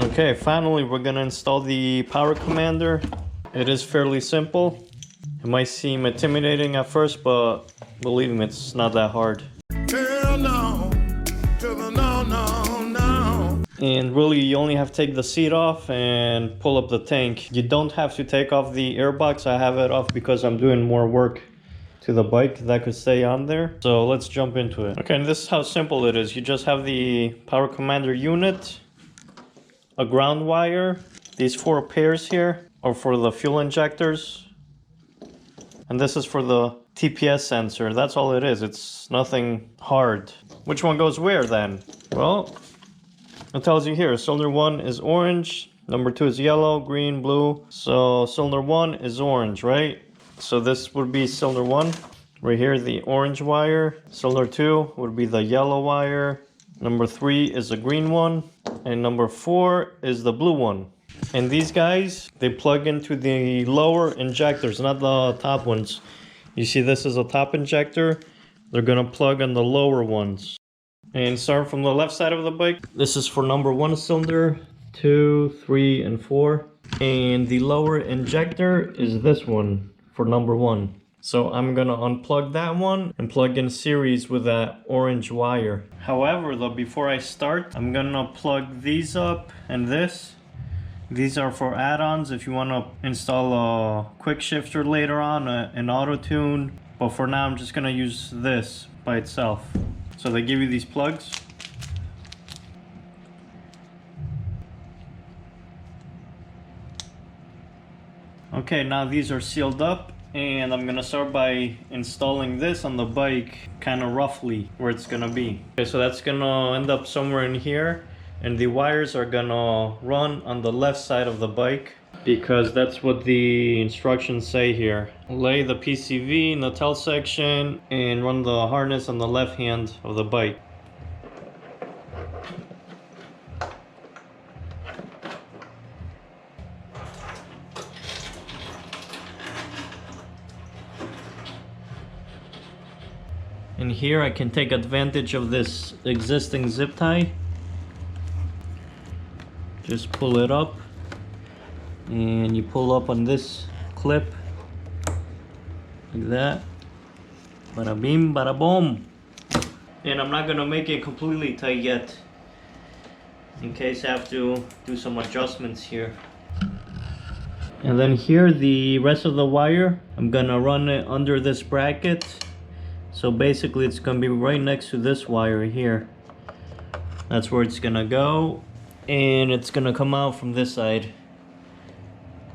Okay, finally we're gonna install the power commander. It is fairly simple. It might seem intimidating at first, but believe me, it's not that hard. Hell no, to the no, no, no. And really, you only have to take the seat off and pull up the tank. You don't have to take off the airbox. I have it off because I'm doing more work to the bike that could stay on there. So let's jump into it. Okay, and this is how simple it is. You just have the power commander unit, a ground wire. These 4 pairs here are for the fuel injectors. And this is for the TPS sensor. That's all it is. It's nothing hard. Which one goes where then? Well, it tells you here. Cylinder 1 is orange. Number 2 is yellow, green, blue. So cylinder 1 is orange, right? So this would be cylinder 1. Right here, the orange wire. Cylinder 2 would be the yellow wire. Number 3 is the green one. And number 4 is the blue one. And these guys, they plug into the lower injectors, not the top ones. You see this is a top injector. They're gonna plug on the lower ones. And starting from the left side of the bike, this is for number 1 cylinder, 2, 3, and 4. And the lower injector is this one for number 1. So I'm gonna unplug that one and plug in series with that orange wire. However, though, before I start, I'm gonna plug these up and this. These are for add-ons if you want to install a quick shifter later on, an auto tune. But for now, I'm just gonna use this by itself. So they give you these plugs. Okay, now these are sealed up. And I'm gonna start by installing this on the bike kind of roughly where it's gonna be. Okay, so that's gonna end up somewhere in here. And the wires are gonna run on the left side of the bike because that's what the instructions say here. Lay the PCV in the tail section and run the harness on the left hand of the bike. And here I can take advantage of this existing zip tie. Just pull it up and you pull up on this clip like that. Bada bim, bada boom. And I'm not gonna make it completely tight yet in case I have to do some adjustments here. And then here the rest of the wire, I'm gonna run it under this bracket. So basically it's gonna be right next to this wire here. That's where it's gonna go. And it's gonna come out from this side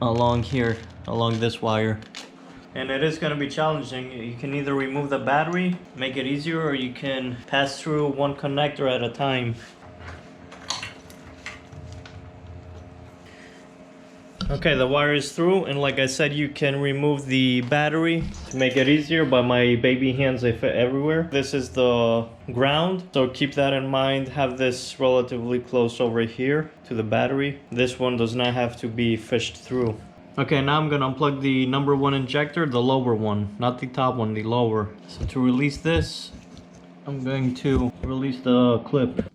along here, along this wire. And it is gonna be challenging. You can either remove the battery, make it easier, or you can pass through one connector at a time. Okay, the wire is through, and like I said, you can remove the battery to make it easier, but my baby hands, they fit everywhere. This is the ground, so keep that in mind. Have this relatively close over here to the battery. This one does not have to be fished through. Okay, now I'm gonna unplug the number 1 injector, the lower one, not the top one, the lower. So to release this, I'm going to release the clip.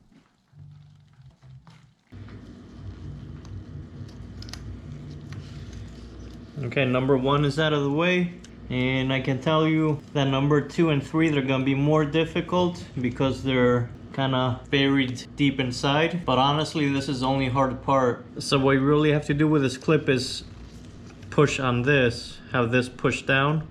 Okay, number 1 is out of the way, and I can tell you that number 2 and 3, they're gonna be more difficult because they're kind of buried deep inside. But honestly, this is the only hard part. So what you really have to do with this clip is push on this, have this push down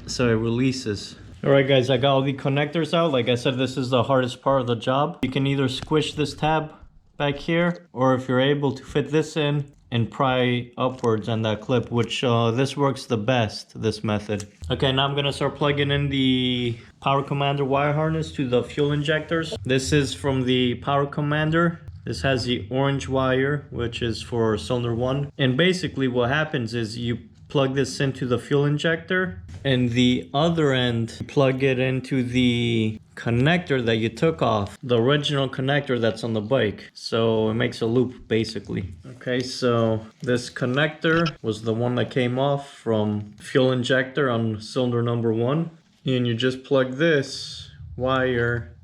so it releases. Alright guys, I got all the connectors out. Like I said, this is the hardest part of the job. You can either squish this tab back here, or if you're able to fit this in and pry upwards on that clip, which this works the best, this method. Okay, now I'm gonna start plugging in the power commander wire harness to the fuel injectors. This is from the power commander. This has the orange wire, which is for cylinder 1. And basically what happens is you plug this into the fuel injector, and the other end, plug it into the connector that you took off, the original connector that's on the bike. So it makes a loop basically. Okay, so this connector was the one that came off from fuel injector on cylinder number 1, and you just plug this wire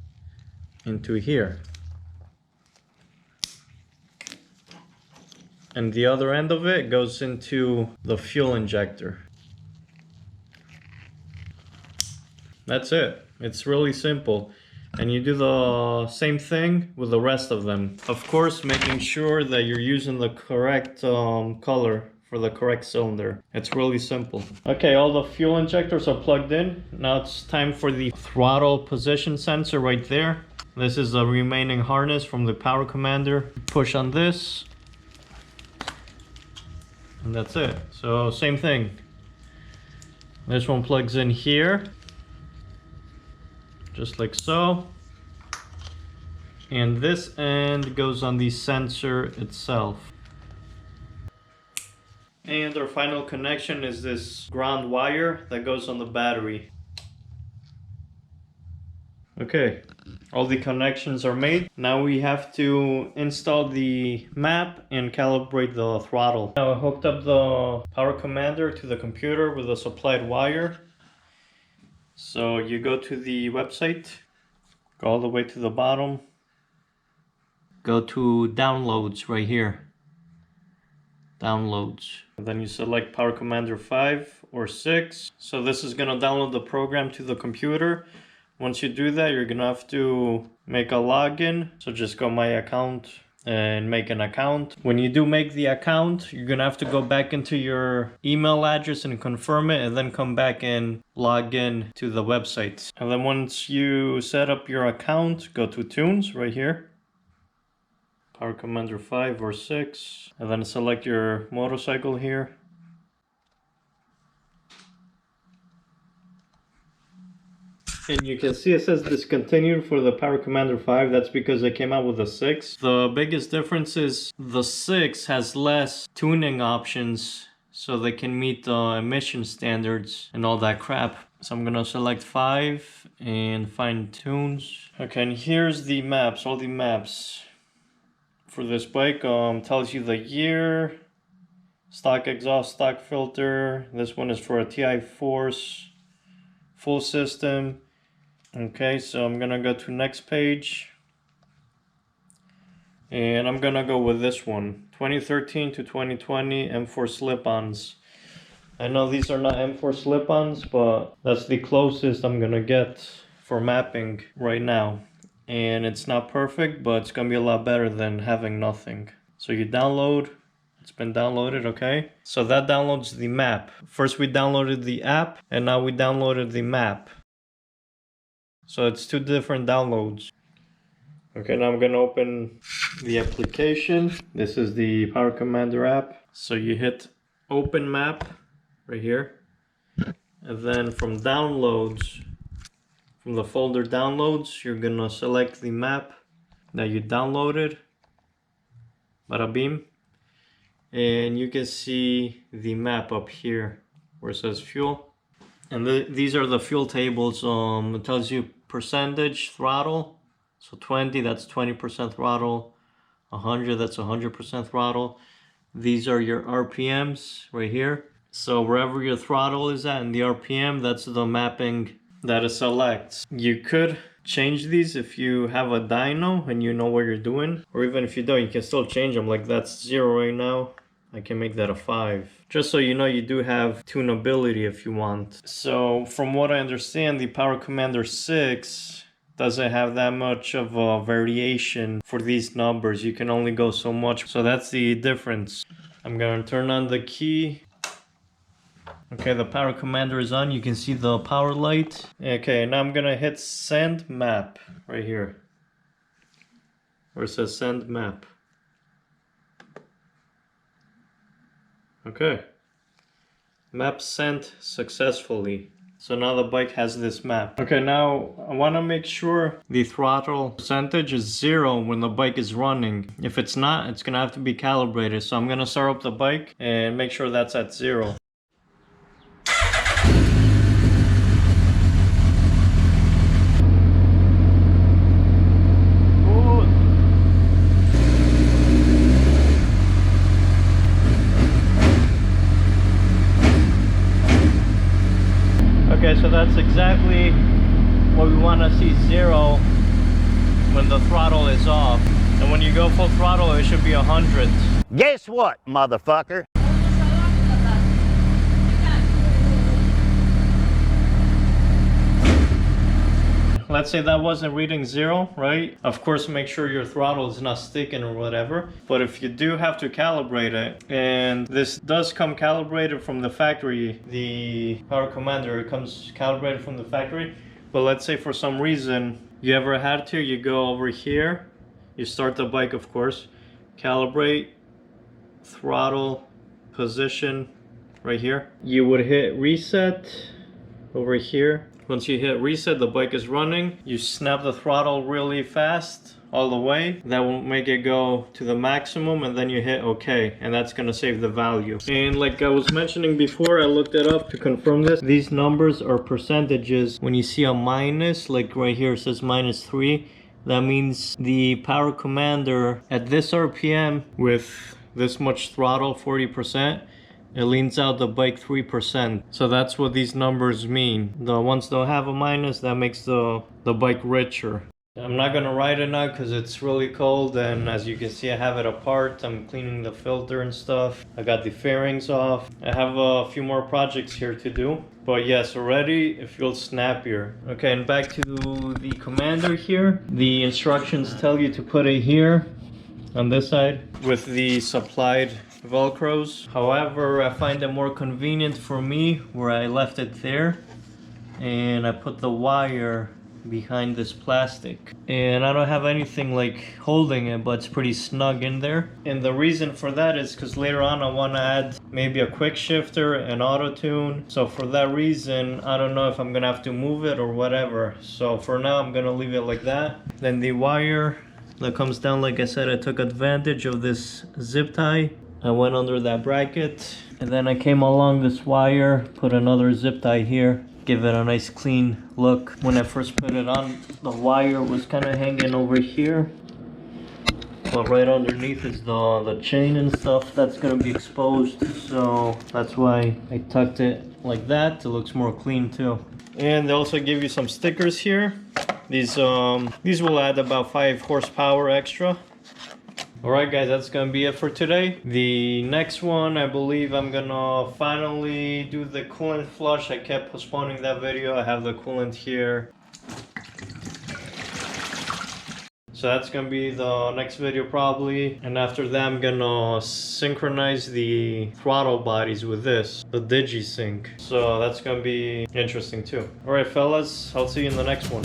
into here. and the other end of it goes into the fuel injector. That's it. It's really simple. And you do the same thing with the rest of them. Of course, making sure that you're using the correct color for the correct cylinder. It's really simple. Okay, all the fuel injectors are plugged in. Now it's time for the throttle position sensor right there. This is the remaining harness from the power commander. Push on this. And that's it. So same thing. This one plugs in here. Just like so. And this end goes on the sensor itself. And our final connection is this ground wire that goes on the battery. Okay, all the connections are made. Now we have to install the map and calibrate the throttle. Now I hooked up the power commander to the computer with a supplied wire. So you go to the website, go all the way to the bottom, go to downloads right here. Downloads. And then you select Power Commander 5 or 6. So this is going to download the program to the computer. Once you do that, you're going to have to make a login. So just go my account and make an account. When you do make the account, you're going to have to go back into your email address and confirm it, and then come back and log in to the website. And then once you set up your account, go to Tunes right here. Power Commander 5 or 6, and then select your motorcycle here. And you can see it says discontinued for the Power Commander 5. That's because they came out with a 6. The biggest difference is the 6 has less tuning options, so they can meet the emission standards and all that crap. So I'm gonna select 5 and find tunes. Okay, and here's the maps, all the maps. For this bike, tells you the year, stock exhaust, stock filter. This one is for a TI Force, full system. Okay, so I'm gonna go to next page. And I'm gonna go with this one, 2013 to 2020 M4 slip-ons. I know these are not M4 slip-ons, but that's the closest I'm gonna get for mapping right now. And it's not perfect, but it's gonna be a lot better than having nothing. So you download, it's been downloaded, okay? So that downloads the map. First we downloaded the app, and now we downloaded the map. So it's two different downloads. Okay, now I'm gonna open the application. This is the Power Commander app. So you hit open map right here. And then from downloads, from the folder downloads, you're gonna select the map that you downloaded. Bada beam. And you can see the map up here where it says fuel. And these are the fuel tables. It tells you percentage throttle. So 20, that's 20% throttle. 100, that's 100% throttle. These are your RPMs right here. So wherever your throttle is at in the RPM, that's the mapping that it selects. You could change these if you have a dyno and you know what you're doing, or even if you don't, you can still change them. Like that's 0 right now, I can make that a 5, just so you know you do have tunability if you want. So from what I understand, the Power Commander 6 doesn't have that much of a variation for these numbers. You can only go so much, so that's the difference. I'm gonna turn on the key. Okay, the Power Commander is on. You can see the power light. Okay, now I'm gonna hit send map right here, where it says send map. Okay, map sent successfully. So now the bike has this map. Okay, now I want to make sure the throttle percentage is 0 when the bike is running. If it's not, it's gonna have to be calibrated. So I'm gonna start up the bike and make sure that's at 0. Okay, so that's exactly what we want to see, 0 when the throttle is off. And when you go full throttle, it should be 100. Guess what, motherfucker? Let's say that wasn't reading 0, right? Of course, make sure your throttle is not sticking or whatever. But if you do have to calibrate it, and this does come calibrated from the factory, the power commander, it comes calibrated from the factory. But let's say for some reason you ever had to, you go over here, you start the bike, of course, calibrate, throttle, position, right here. You would hit reset over here. Once you hit reset, the bike is running. You snap the throttle really fast all the way. That will make it go to the maximum, and then you hit OK, and that's gonna save the value. And like I was mentioning before, I looked it up to confirm this. These numbers are percentages. When you see a minus, like right here it says -3, that means the power commander at this RPM with this much throttle, 40%, it leans out the bike 3%. So that's what these numbers mean. The ones that have a minus, that makes the bike richer. I'm not gonna ride it now because it's really cold, and as you can see I have it apart. I'm cleaning the filter and stuff. I got the fairings off. I have a few more projects here to do. But yes, already it feels snappier. Okay, and back to the commander here. The instructions tell you to put it here on this side with the supplied velcros. However, I find it more convenient for me where I left it there, and I put the wire behind this plastic, and I don't have anything like holding it, but it's pretty snug in there. And the reason for that is because later on I want to add maybe a quick shifter and auto tune. So for that reason, I don't know if I'm gonna have to move it or whatever. So for now I'm gonna leave it like that. Then the wire that comes down, like I said, I took advantage of this zip tie. I went under that bracket, and then I came along this wire, put another zip tie here, give it a nice clean look. When I first put it on, the wire was kind of hanging over here, but right underneath is the chain and stuff that's gonna be exposed, so that's why I tucked it like that. It looks more clean too. And they also give you some stickers here. These will add about 5 horsepower extra. Alright guys, that's gonna be it for today. The next one, I believe I'm gonna finally do the coolant flush. I kept postponing that video. I have the coolant here. So that's gonna be the next video probably. And after that I'm gonna synchronize the throttle bodies with this, the DigiSync. So that's gonna be interesting too. Alright fellas, I'll see you in the next one.